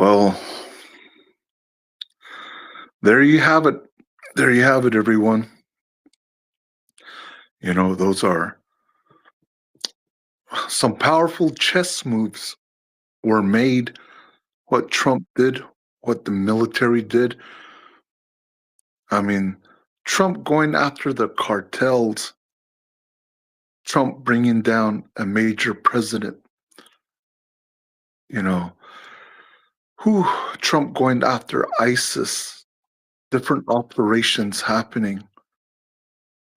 Well, there you have it. There you have it, everyone. Those are some powerful chess moves were made. What Trump did, what the military did. I mean, Trump going after the cartels, Trump bringing down a major president, you know, who Trump going after ISIS, different operations happening.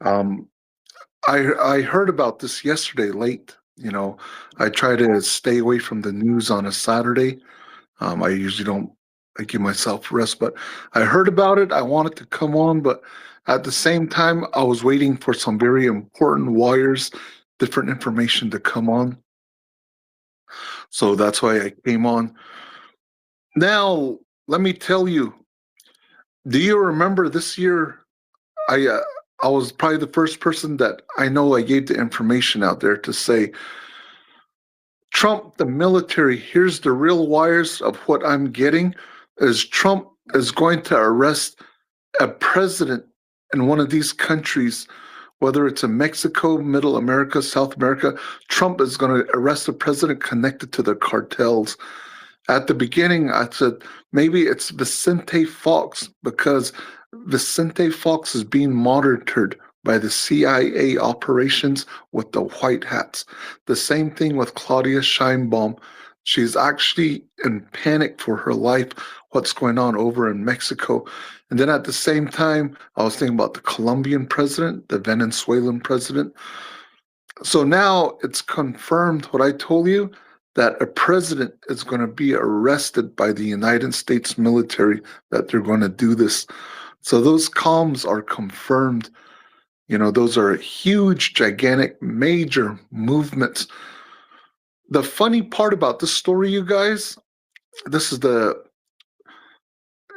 Um, I heard about this yesterday late. I try to stay away from the news on a Saturday. I usually don't. I give myself rest, but I heard about it. I wanted to come on, but at the same time, I was waiting for some very important wires, different information to come on. So that's why I came on. Now, let me tell you. Do you remember this year? I uh, I was probably the first person that I know I gave the information out there to say Trump, the military, here's the real wires of what I'm getting is Trump is going to arrest a president in one of these countries, whether it's in Mexico, Middle America, South America. Trump is going to arrest a president connected to the cartels. At the beginning, I said maybe it's Vicente Fox because Vicente Fox is being monitored by the CIA operations with the white hats. The same thing with Claudia Scheinbaum. She's actually in panic for her life, what's going on over in Mexico. And then at the same time, I was thinking about the Colombian president, the Venezuelan president. So now it's confirmed what I told you that a president is going to be arrested by the United States military, that they're going to do this. So those comms are confirmed. Those are huge, gigantic, major movements. The funny part about this story, you guys, this is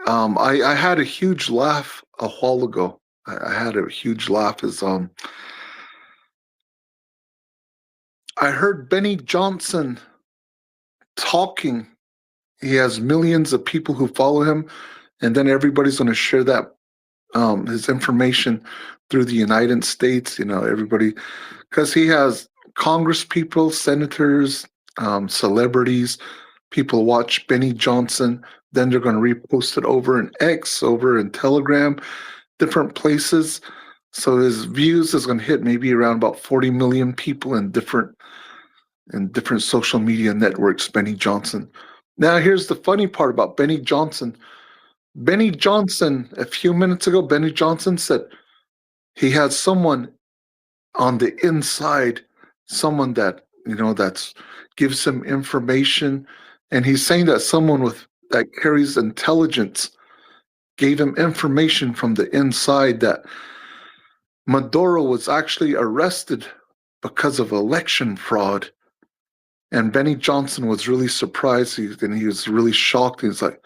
I had a huge laugh a while ago. I had a huge laugh as I heard Benny Johnson talking. He has millions of people who follow him, and then everybody's going to share that his information through the United States. Everybody, because he has Congress people, senators, celebrities. People watch Benny Johnson. Then they're going to repost it over in X, over in Telegram, different places. So his views is going to hit maybe around about 40 million people in different social media networks. Benny Johnson. Now, here's the funny part about Benny Johnson. Benny Johnson, a few minutes ago, Benny Johnson said he had someone on the inside, someone that, that's gives him information. And he's saying that someone that carries intelligence gave him information from the inside that Maduro was actually arrested because of election fraud. And Benny Johnson was really surprised, and he was really shocked. He's like,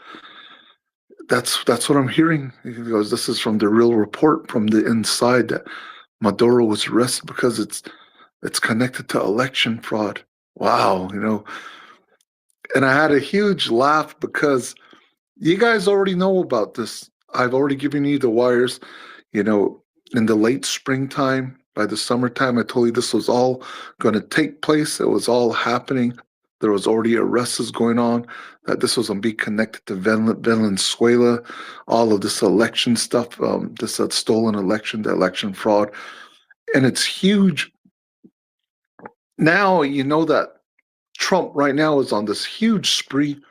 that's what I'm hearing. He goes, this is from the real report from the inside that Maduro was arrested because it's connected to election fraud. Wow, And I had a huge laugh because you guys already know about this. I've already given you the wires. In the late springtime, by the summertime, I told you this was all going to take place. It was all happening. There was already arrests going on, that this was going to be connected to Venezuela, all of this election stuff, this stolen election, the election fraud. And it's huge. Now, that Trump right now is on this huge spree.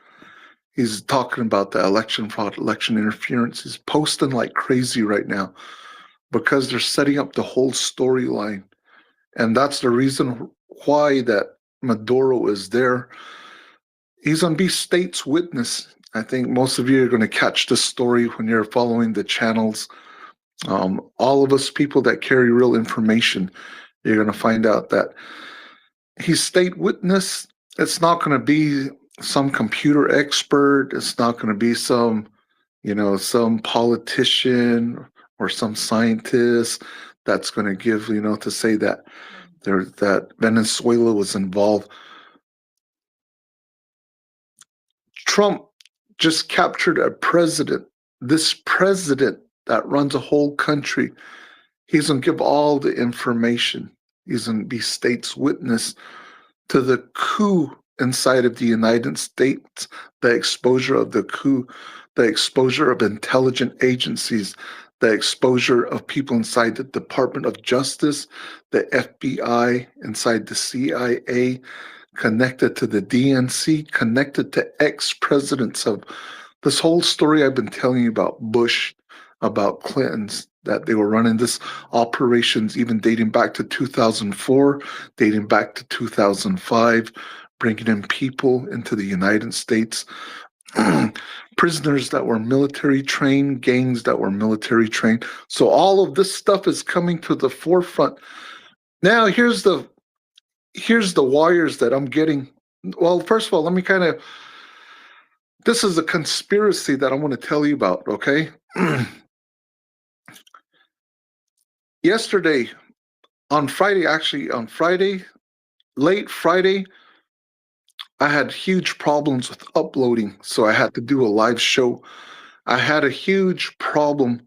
He's talking about the election fraud, election interference. He's posting like crazy right now because they're setting up the whole storyline. And that's the reason why that Maduro is there. He's going to be state's witness. I think most of you are going to catch this story when you're following the channels. All of us people that carry real information, you're going to find out that he's state witness. It's not going to be some computer expert. It's not going to be some politician or some scientist that's going to give, to say that that Venezuela was involved. Trump just captured a president. This president that runs a whole country, he's going to give all the information. He's going to be state's witness to the coup inside of the United States, the exposure of the coup, the exposure of intelligence agencies, the exposure of people inside the Department of Justice, the FBI, inside the CIA, connected to the DNC, connected to ex-presidents of this whole story I've been telling you about Bush, about Clinton's, that they were running this operations even dating back to 2004, dating back to 2005, bringing in people into the United States, prisoners that were military trained, gangs that were military trained. So all of this stuff is coming to the forefront. Now here's the wires that I'm getting. Well, first of all, let me this is a conspiracy that I want to tell you about, okay? Yesterday, on Friday, late Friday, I had huge problems with uploading, so I had to do a live show. I had a huge problem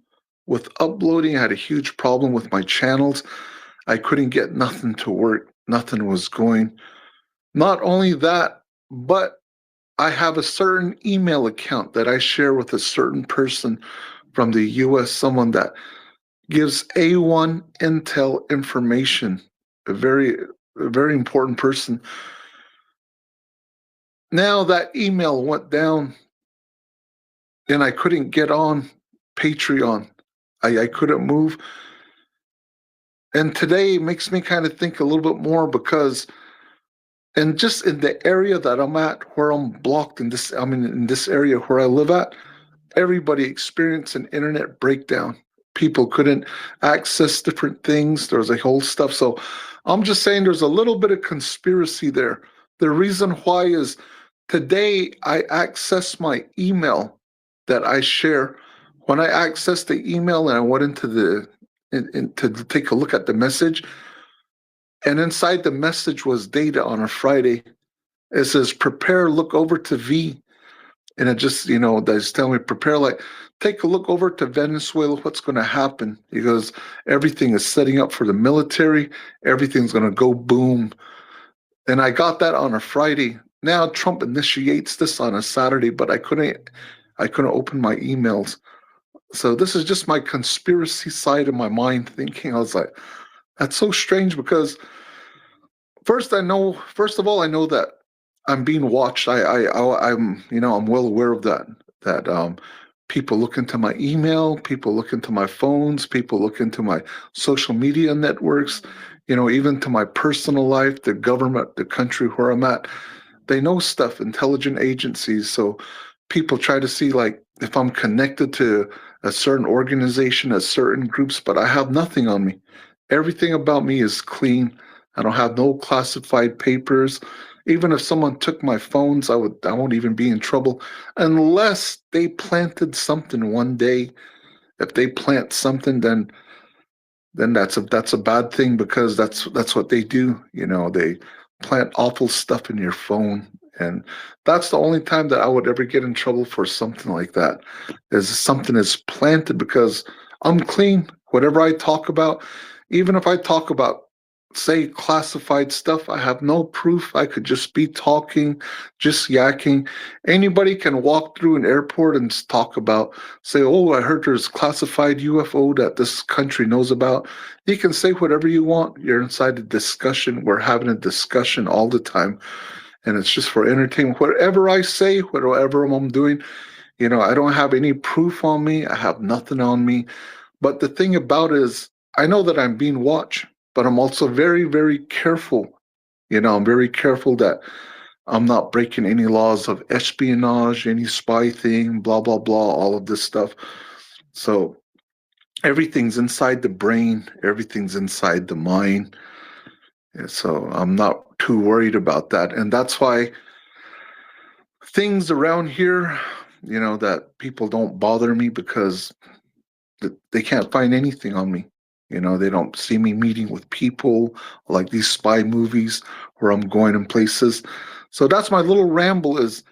with uploading. I had a huge problem with my channels. I couldn't get nothing to work. Nothing was going. Not only that, but I have a certain email account that I share with a certain person from the US, someone that gives A1 intel information, a very important person. Now that email went down and I couldn't get on Patreon. I couldn't move. And today makes me kind of think a little bit more because, and just in the area that I'm at, where I'm blocked in this area where I live at, everybody experienced an internet breakdown. People couldn't access different things. There was a whole stuff. So I'm just saying there's a little bit of conspiracy there. The reason why is today I access my email that I share. When I accessed the email and I went into to take a look at the message, and inside the message was data on a Friday. It says, prepare, look over to V. And it just, that's telling me, prepare, like, take a look over to Venezuela, what's going to happen. Because everything is setting up for the military. Everything's going to go boom. And I got that on a Friday. Now Trump initiates this on a Saturday, but I couldn't open my emails. So this is just my conspiracy side of my mind thinking. I was like, that's so strange because first of all, I know that I'm being watched. I'm well aware of that people look into my email, people look into my phones, people look into my social media networks, even to my personal life, the government, the country where I'm at. They know stuff, intelligent agencies. So people try to see like if I'm connected to a certain organization, a certain groups, but I have nothing on me. Everything about me is clean. I don't have no classified papers. Even if someone took my phones, I won't even be in trouble unless they planted something one day. If they plant something, then that's a bad thing because that's what they do. They plant awful stuff in your phone. And that's the only time that I would ever get in trouble for something like that, is something is planted because I'm clean. Whatever I talk about, even if I talk about, say, classified stuff, I have no proof. I could just be talking, just yakking. Anybody can walk through an airport and talk about, say, oh, I heard there's classified UFO that this country knows about. You can say whatever you want. You're inside a discussion. We're having a discussion all the time. And it's just for entertainment. Whatever I say, whatever I'm doing, I don't have any proof on me. I have nothing on me. But the thing about it is, I know that I'm being watched, but I'm also very, very careful. I'm very careful that I'm not breaking any laws of espionage, any spy thing, blah, blah, blah, all of this stuff. So everything's inside the brain. Everything's inside the mind. And so I'm not too worried about that. And that's why things around here, that people don't bother me because they can't find anything on me. They don't see me meeting with people like these spy movies where I'm going in places. So that's my little ramble is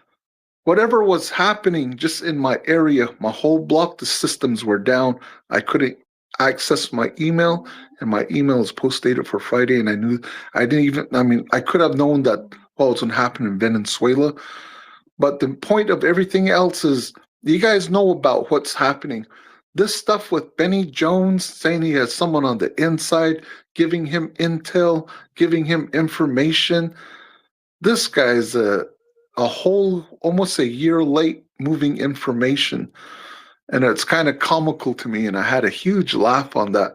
whatever was happening just in my area, my whole block, the systems were down. I couldn't access my email, and my email is post dated for Friday. And I didn't even, I mean, I could have known that what was going to happen in Venezuela. But the point of everything else is you guys know about what's happening. This stuff with Benny Jones saying he has someone on the inside, giving him intel, giving him information. This guy's a whole almost a year late moving information. And it's kind of comical to me. And I had a huge laugh on that.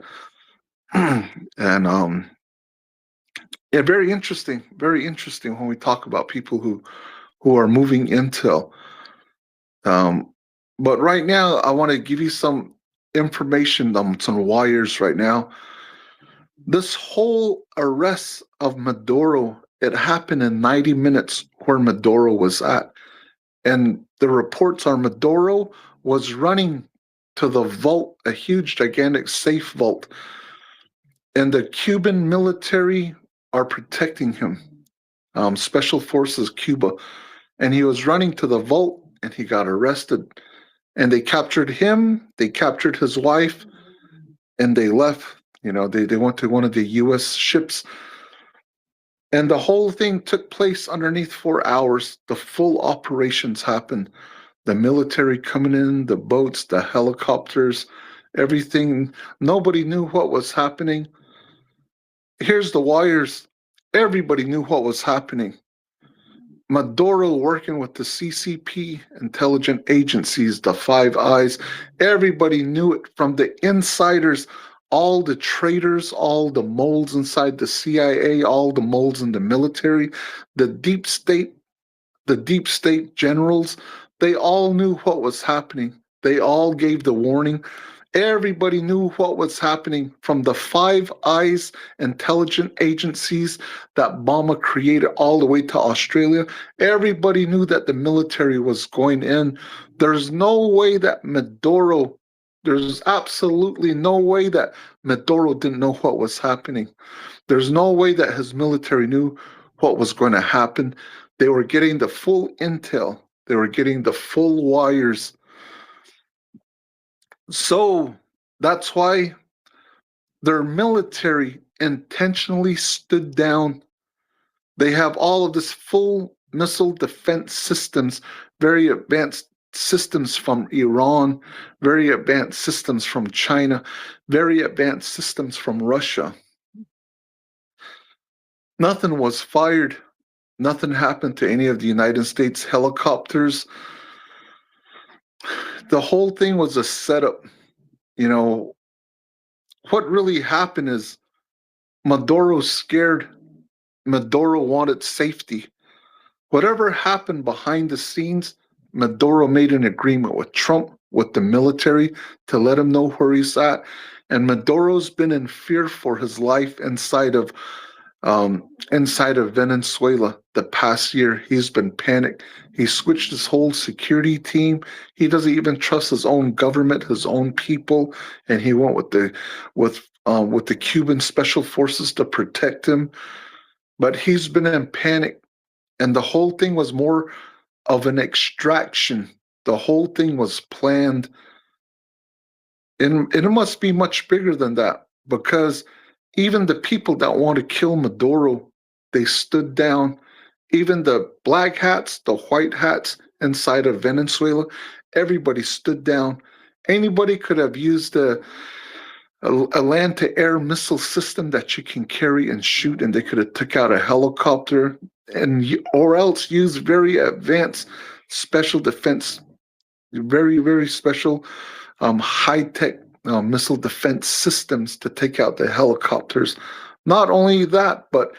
And yeah, very interesting when we talk about people who are moving intel. Um, but right now, I want to give you some information on some wires right now. This whole arrest of Maduro, it happened in 90 minutes where Maduro was at. And the reports are Maduro was running to the vault, a huge, gigantic safe vault. And the Cuban military are protecting him, Special Forces Cuba. And he was running to the vault and he got arrested. And they captured him, they captured his wife, and they left. You know, they went to one of the US ships. And the whole thing took place underneath 4 hours. The full operations happened. The military coming in, the boats, the helicopters, everything. Nobody knew what was happening. Here's the wires. Everybody knew what was happening. Maduro working with the CCP intelligence agencies, the Five Eyes. Everybody knew it from the insiders, all the traitors, all the moles inside the CIA, all the moles in the military, the deep state generals. They all knew what was happening. They all gave the warning. Everybody knew what was happening from the Five Eyes intelligence agencies that Obama created all the way to Australia. Everybody knew that the military was going in. There's no way that there's absolutely no way that Maduro didn't know what was happening. There's no way that his military knew what was going to happen. They were getting the full intel. They were getting the full wires. So that's why their military intentionally stood down. They have all of this full missile defense systems, very advanced systems from Iran, very advanced systems from China, very advanced systems from Russia. Nothing was fired. Nothing happened to any of the United States helicopters. The whole thing was a setup. You know, what really happened is Maduro scared. Maduro wanted safety. Whatever happened behind the scenes, Maduro made an agreement with Trump, with the military, to let him know where he's at. And Maduro's been in fear for his life inside of Venezuela the past year. He's been panicked. He switched his whole security team. He doesn't even trust his own government, his own people, and he went with the Cuban special forces to protect him. But he's been in panic, and the whole thing was more of an extraction. The whole thing was planned, and it must be much bigger than that, because even the people that want to kill Maduro, they stood down. Even the black hats, the white hats inside of Venezuela, everybody stood down. Anybody could have used a land-to-air missile system that you can carry and shoot, and they could have took out a helicopter, or else use very advanced special defense, very, very special high-tech missile defense systems to take out the helicopters. Not only that, but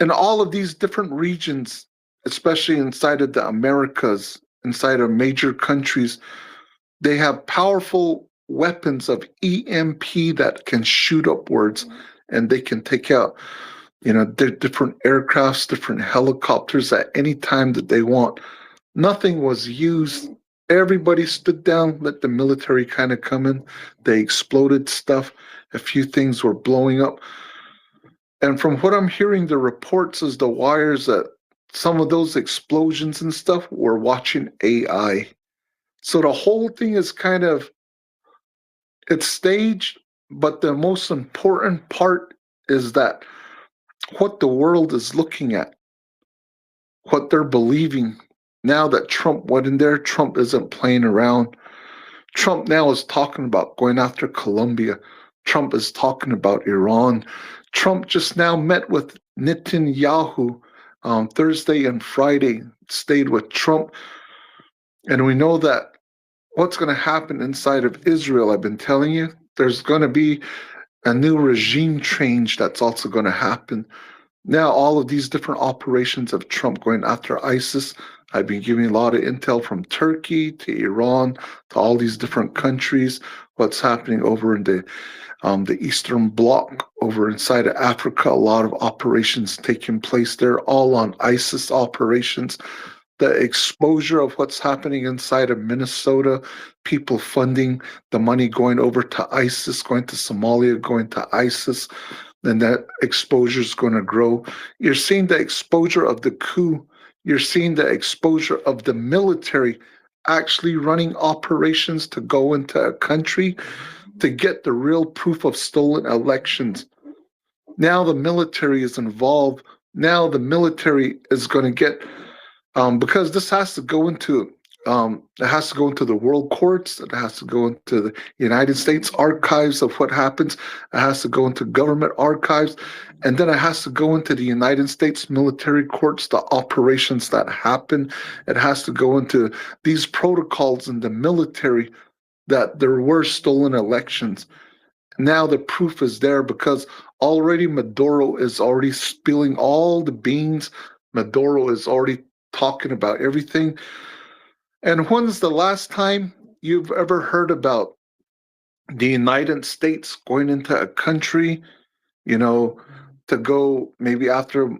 in all of these different regions, especially inside of the Americas, inside of major countries, they have powerful weapons of EMP that can shoot upwards, and they can take out, different aircrafts, different helicopters at any time that they want. Nothing was used. Everybody stood down, let the military kind of come in. They exploded stuff. A few things were blowing up. And from what I'm hearing, the reports is the wires that some of those explosions and stuff, we're watching AI. So the whole thing is kind of, it's staged, but the most important part is that what the world is looking at, what they're believing. Now that Trump went in there, Trump isn't playing around. Trump now is talking about going after Colombia. Trump is talking about Iran. Trump just now met with Netanyahu Thursday and Friday, stayed with Trump. And we know that what's going to happen inside of Israel, I've been telling you, there's going to be a new regime change that's also going to happen. Now, all of these different operations of Trump going after ISIS, I've been giving a lot of intel from Turkey to Iran to all these different countries, what's happening over in the Eastern Bloc, over inside of Africa, a lot of operations taking place there, all on ISIS operations. The exposure of what's happening inside of Minnesota, people funding the money going over to ISIS, going to Somalia, going to ISIS, and that exposure is going to grow. You're seeing the exposure of the coup. You're seeing the exposure of the military actually running operations to go into a country to get the real proof of stolen elections. Now the military is involved. Now the military is going to get, because this has to go into, it has to go into the world courts. It has to go into the United States archives of what happens. It has to go into government archives. And then it has to go into the United States military courts, the operations that happen. It has to go into these protocols in the military that there were stolen elections. Now the proof is there because already Maduro is already spilling all the beans. Maduro is already talking about everything. And when's the last time you've ever heard about the United States going into a country, to go maybe after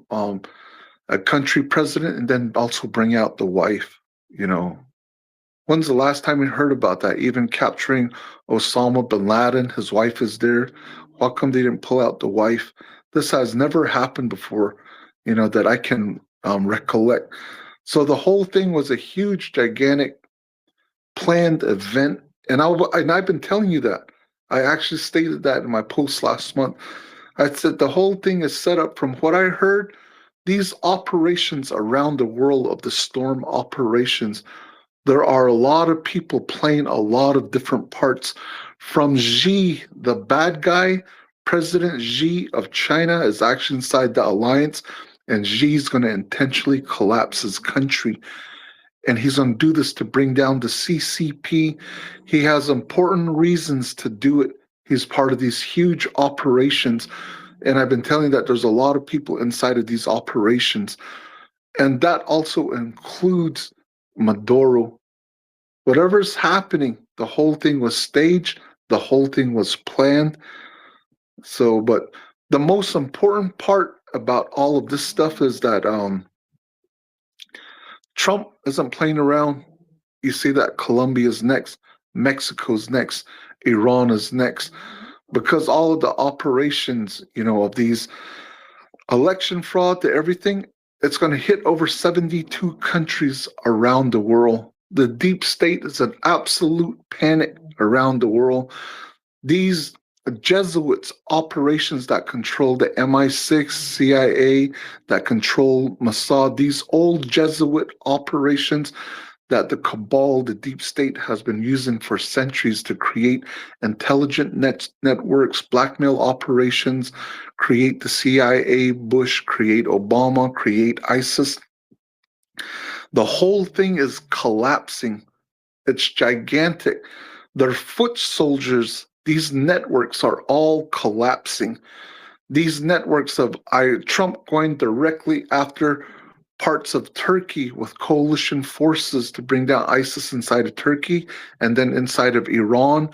a country president and then also bring out the wife? When's the last time you heard about that? Even capturing Osama bin Laden, his wife is there. How come they didn't pull out the wife? This has never happened before, that I can recollect. So the whole thing was a huge, gigantic, planned event. And I've been telling you that. I actually stated that in my post last month. I said the whole thing is set up from what I heard. These operations around the world of the storm operations, there are a lot of people playing a lot of different parts. From Xi, the bad guy, President Xi of China is actually inside the alliance, and Xi's going to intentionally collapse his country. And he's going to do this to bring down the CCP. He has important reasons to do it. He's part of these huge operations. And I've been telling you that there's a lot of people inside of these operations. And that also includes Maduro. Whatever's happening, the whole thing was staged. The whole thing was planned. So, but the most important part about all of this stuff is that Trump isn't playing around. You see that Colombia's next, Mexico's next, Iran is next, because all of the operations, of these election fraud to everything, it's going to hit over 72 countries around the world. The deep state is an absolute panic around the world. These Jesuits operations that control the MI6, CIA, that control Mossad, these old Jesuit operations that the cabal, the deep state, has been using for centuries to create intelligent networks, blackmail operations, create the CIA, Bush, create Obama, create ISIS. The whole thing is collapsing. It's gigantic. Their foot soldiers, these networks are all collapsing. These networks of Trump going directly after parts of Turkey with coalition forces to bring down ISIS inside of Turkey, and then inside of Iran,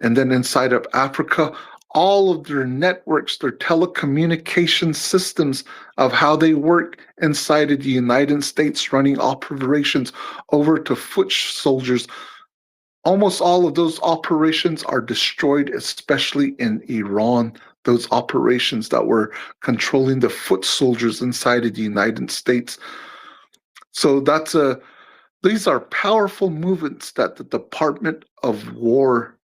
and then inside of Africa. All of their networks, their telecommunication systems of how they work inside of the United States, running operations over to foot soldiers. Almost all of those operations are destroyed, especially in Iran. Those operations that were controlling the foot soldiers inside of the United States. So these are powerful movements that the Department of War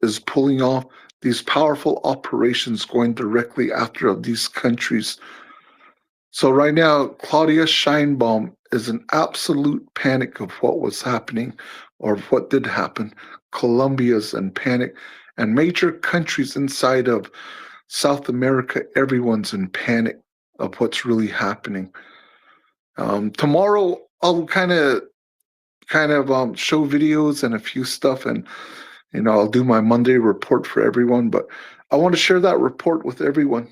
is pulling off. These powerful operations going directly after these countries. So right now, Claudia Scheinbaum is in absolute panic of what was happening or what did happen. Colombia's in panic, and major countries inside of South America, everyone's in panic of what's really happening. Tomorrow, I'll kind of show videos and a few stuff, and I'll do my Monday report for everyone. But I want to share that report with everyone.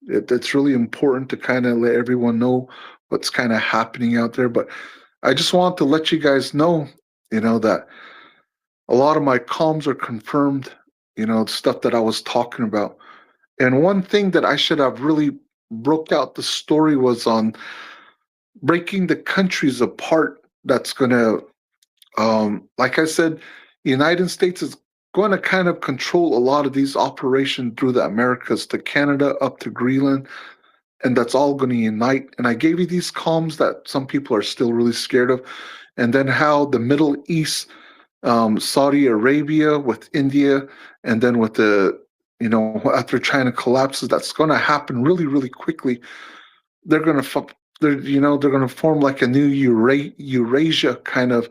It's really important to kind of let everyone know what's kind of happening out there. But I just want to let you guys know, that a lot of my comms are confirmed. Stuff that I was talking about. And one thing that I should have really broke out the story was on breaking the countries apart. That's going to, like I said, the United States is going to kind of control a lot of these operations through the Americas to Canada up to Greenland, and that's all going to unite. And I gave you these columns that some people are still really scared of, and then how the Middle East, Saudi Arabia with India, and then with the, after China collapses, that's going to happen really, really quickly. They're going to, they're going to form like a new Eurasia kind of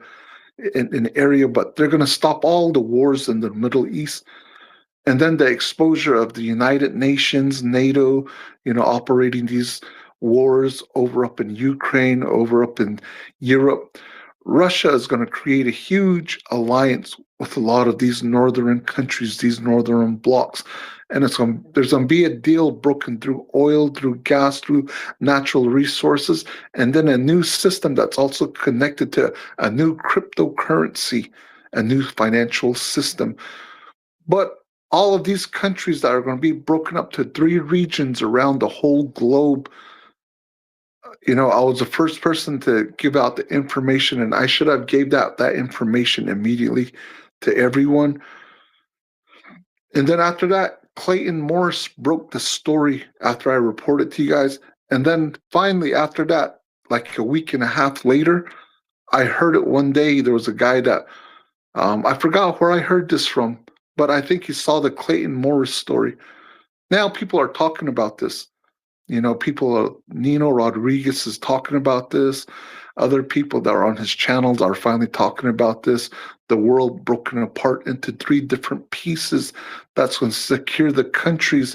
an area, but they're going to stop all the wars in the Middle East. And then the exposure of the United Nations, NATO, operating these wars over up in Ukraine, over up in Europe. Russia is going to create a huge alliance with a lot of these northern countries, these northern blocs. And there's going to be a deal broken through oil, through gas, through natural resources, and then a new system that's also connected to a new cryptocurrency, a new financial system. But all of these countries that are going to be broken up to 3 regions around the whole globe. I was the first person to give out the information, and I should have gave that information immediately to everyone. And then after that, Clayton Morris broke the story after I reported to you guys. And then finally, after that, like a week and a half later, I heard it one day. There was a guy that I forgot where I heard this from, but I think he saw the Clayton Morris story. Now people are talking about this. Nino Rodriguez is talking about this. Other people that are on his channels are finally talking about this. The world broken apart into 3 different pieces. That's going to secure the countries.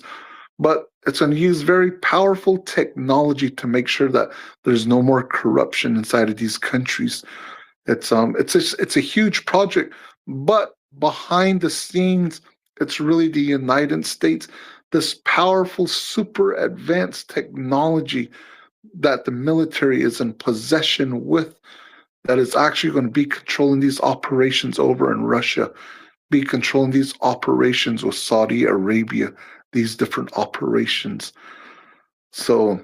But it's going to use very powerful technology to make sure that there's no more corruption inside of these countries. It's a huge project, but behind the scenes, it's really the United States, this powerful, super advanced technology that the military is in possession with, that is actually going to be controlling these operations over in Russia, be controlling these operations with Saudi Arabia, these different operations. So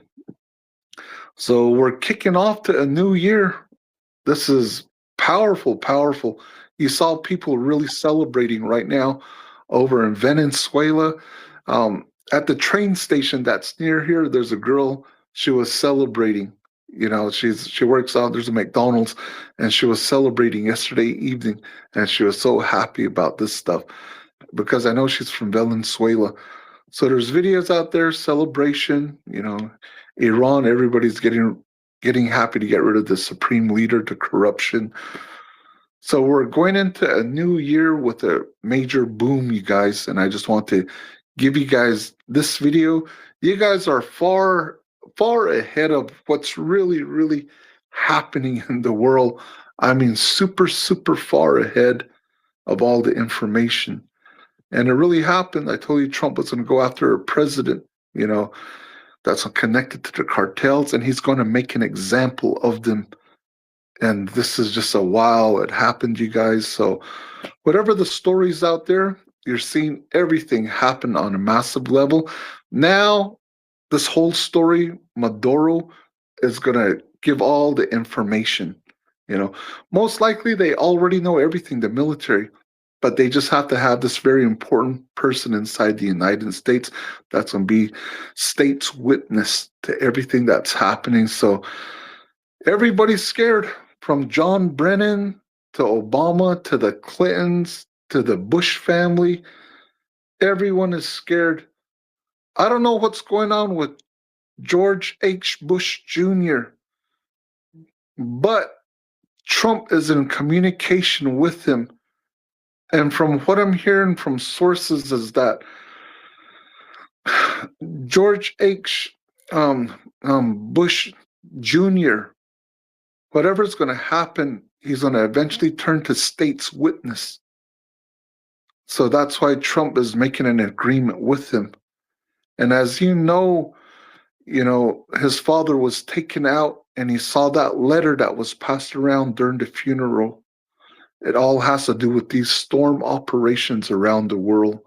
we're kicking off to a new year. This is powerful, powerful. You saw people really celebrating right now over in Venezuela. At the train station that's near here, there's a girl. She was celebrating. She works out. There's a McDonald's, and she was celebrating yesterday evening, and she was so happy about this stuff because I know she's from Venezuela. So there's videos out there, celebration. Iran. Everybody's getting happy to get rid of the supreme leader to corruption. So we're going into a new year with a major boom, you guys, and I just want to give you guys this video. You guys are far, far ahead of what's really, really happening in the world. I mean, super, super far ahead of all the information. And it really happened. I told you Trump was going to go after a president, that's connected to the cartels, and he's going to make an example of them. And this is just a wow, it happened, you guys. So whatever the stories out there, you're seeing everything happen on a massive level. Now, this whole story, Maduro is going to give all the information. Most likely they already know everything, the military, but they just have to have this very important person inside the United States that's going to be state's witness to everything that's happening. So Everybody's scared, from John Brennan to Obama to the Clintons to the Bush family. Everyone is scared. I don't know what's going on with George H. Bush Jr., but Trump is in communication with him. And from what I'm hearing from sources is that George H. Bush Jr., whatever's going to happen, he's going to eventually turn to state's witness. So that's why Trump is making an agreement with him. And as you know, his father was taken out and he saw that letter that was passed around during the funeral. It all has to do with these storm operations around the world.